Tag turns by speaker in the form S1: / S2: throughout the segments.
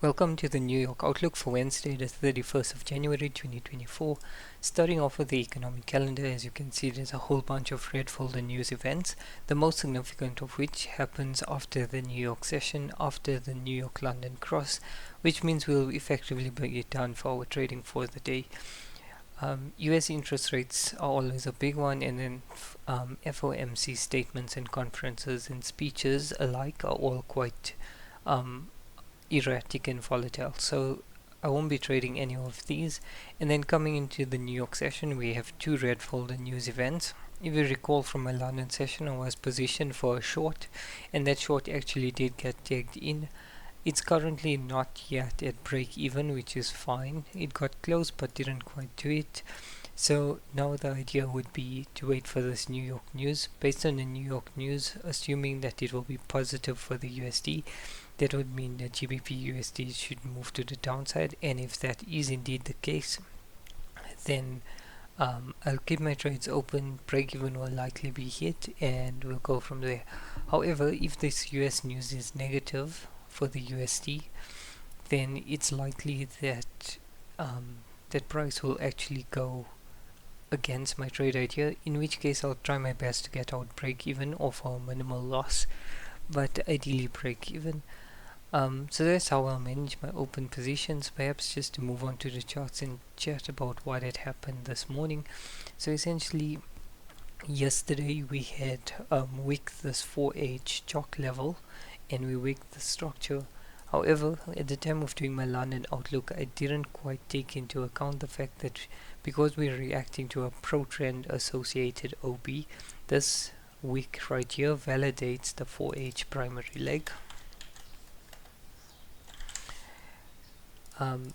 S1: Welcome to the New York Outlook for Wednesday, the 31st of January 2024. Starting off with the economic calendar, as you can see, there's a whole bunch of red folder news events, the most significant of which happens after the New York session, after the New York London cross, which means we'll effectively bring it down for our trading for the day. US interest rates are always a big one, and then FOMC statements and conferences and speeches alike are all quite erratic and volatile, so I won't be trading any of these. And then coming into the New York session, we have two red folder news events. If you recall from my London session, I was positioned for a short, and that short actually did get tagged in. It's currently not yet at break even, which is fine. It got close but didn't quite do it. So now the idea would be to wait for this New York news. Based on the New York news, assuming that it will be positive for the USD, that would mean that GBPUSD should move to the downside, and if that is indeed the case, then I'll keep my trades open. Break even will likely be hit, and we'll go from there. However, if this US news is negative for the USD, then it's likely that that price will actually go against my trade idea, in which case I'll try my best to get out break even or for a minimal loss, but ideally break even. So that's how I'll manage my open positions. Perhaps just to move on to the charts and chat about what had happened this morning. So essentially, yesterday we had wicked this 4H chalk level, and we wicked the structure. However, at the time of doing my London outlook, I didn't quite take into account the fact that because we're reacting to a pro-trend associated OB, this wick right here validates the 4H primary leg. And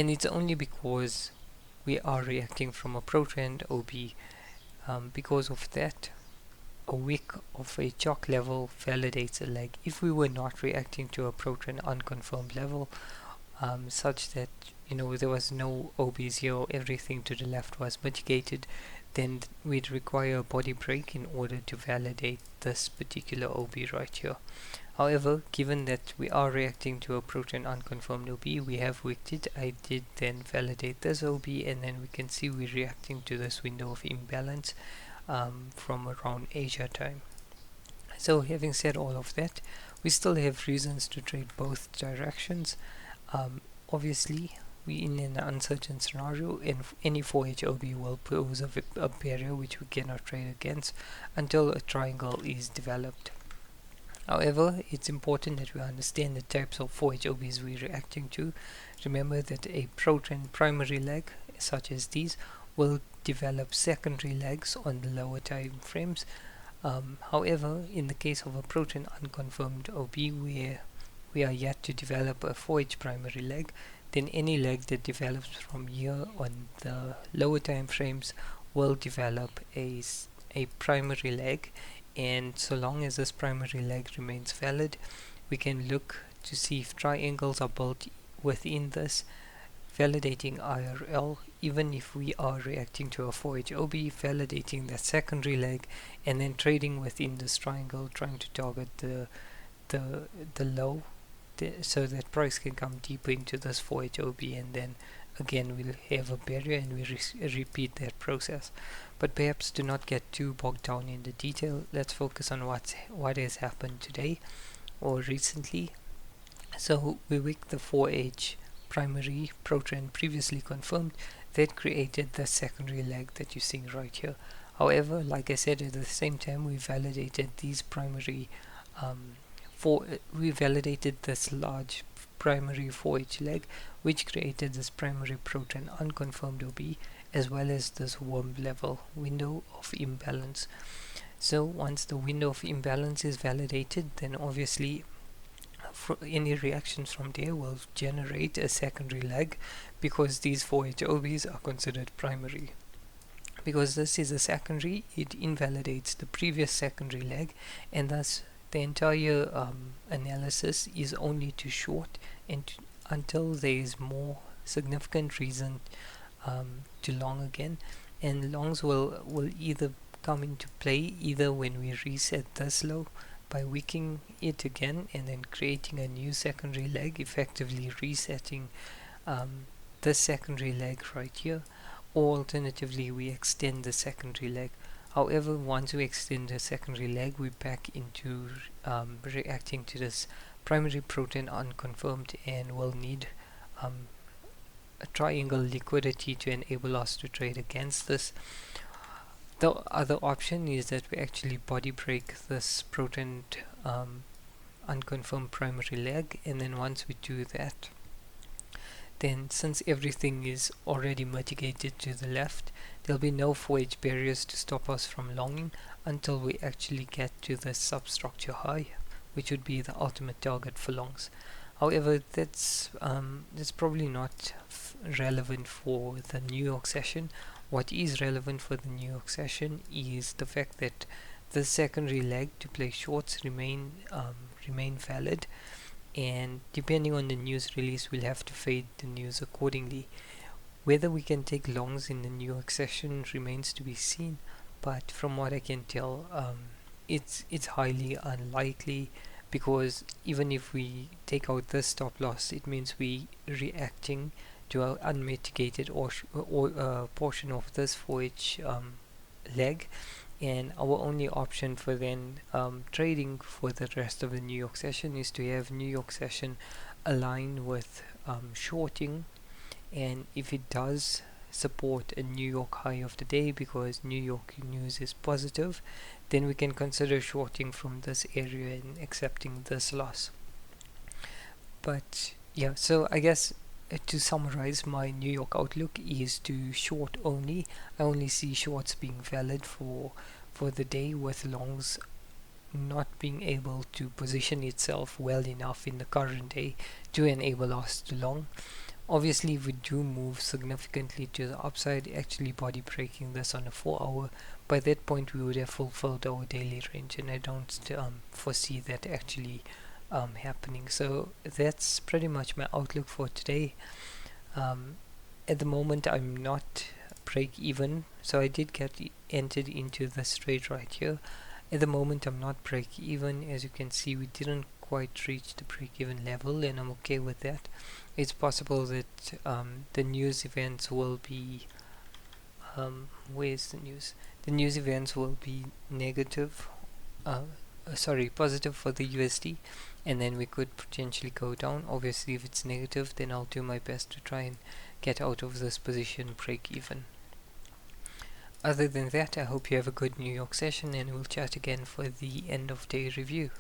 S1: it's only because we are reacting from a pro-trend OB. Because of that, a wick of a chalk level validates a leg. If we were not reacting to a pro-trend unconfirmed level, such that there was no OBs here, or everything to the left was mitigated, then we'd require a body break in order to validate this particular OB right here. However, given that we are reacting to a pro-trend unconfirmed OB, we have wicked it. I did then validate this OB, and then we can see we're reacting to this window of imbalance from around Asia time. So having said all of that, we still have reasons to trade both directions. Obviously, we're in an uncertain scenario, and any 4H OB will pose a barrier which we cannot trade against until a triangle is developed. However, it's important that we understand the types of 4H OBs we're reacting to. Remember that a pro-trend primary leg, such as these, will develop secondary legs on the lower time frames. However, in the case of a pro-trend unconfirmed OB, where we are yet to develop a 4H primary leg, then any leg that develops from here on the lower time frames will develop a primary leg. And so long as this primary leg remains valid, we can look to see if triangles are built within this, validating IRL, even if we are reacting to a 4H OB, validating that secondary leg, and then trading within this triangle, trying to target the low, so that price can come deeper into this 4H OB, and then again we'll have a barrier and we repeat that process. But perhaps do not get too bogged down in the detail. Let's focus on what has happened today or recently. So we wicked the 4H primary pro-trend previously confirmed. That created the secondary leg that you're seeing right here. However, like I said, at the same time we validated these primary we validated this large primary 4H leg, which created this primary pro-trend unconfirmed OB, as well as this worm level window of imbalance. So once the window of imbalance is validated, then obviously any reactions from there will generate a secondary leg, because these 4H OBs are considered primary. Because this is a secondary, it invalidates the previous secondary leg, and thus the entire analysis is only to short and until there is more significant reason to long again. And longs will either come into play either when we reset this low, by wicking it again and then creating a new secondary leg, effectively resetting this secondary leg right here, or alternatively we extend the secondary leg. However, once we extend the secondary leg, we're back into reacting to this primary protein unconfirmed, and we'll need a triangle liquidity to enable us to trade against this. The other option is that we actually body break this protein unconfirmed primary leg, and then once we do that, then since everything is already mitigated to the left, there'll be no 4H barriers to stop us from longing until we actually get to the substructure high, which would be the ultimate target for longs. However, that's probably not relevant for the New York session. What is relevant for the New York session is the fact that the secondary leg to play shorts remain valid, and depending on the news release, we'll have to fade the news accordingly. Whether we can take longs in the New York session remains to be seen, but from what I can tell, it's highly unlikely, because even if we take out this stop loss, it means we reacting to an unmitigated or portion of this 4H leg, and our only option for then trading for the rest of the New York session is to have New York session align with shorting, and if it does support a New York high of the day because New York news is positive, then we can consider shorting from this area and accepting this loss. But yeah, so I guess to summarize, my New York outlook is to short only. I only see shorts being valid for the day, with longs not being able to position itself well enough in the current day to enable us to long. Obviously, if we do move significantly to the upside, actually body breaking this on a 4-hour, by that point we would have fulfilled our daily range, and I don't foresee that actually happening. So that's pretty much my outlook for today. At the moment, I'm not break even, so I did get entered into this trade right here. At the moment, I'm not break even. As you can see, we didn't quite reach the break even level, and I'm okay with that. It's possible that the news events will be where's the news? The news events will be negative, positive for the USD, and then we could potentially go down. Obviously, if it's negative, then I'll do my best to try and get out of this position break even. Other than that, I hope you have a good New York session, and we'll chat again for the end of day review.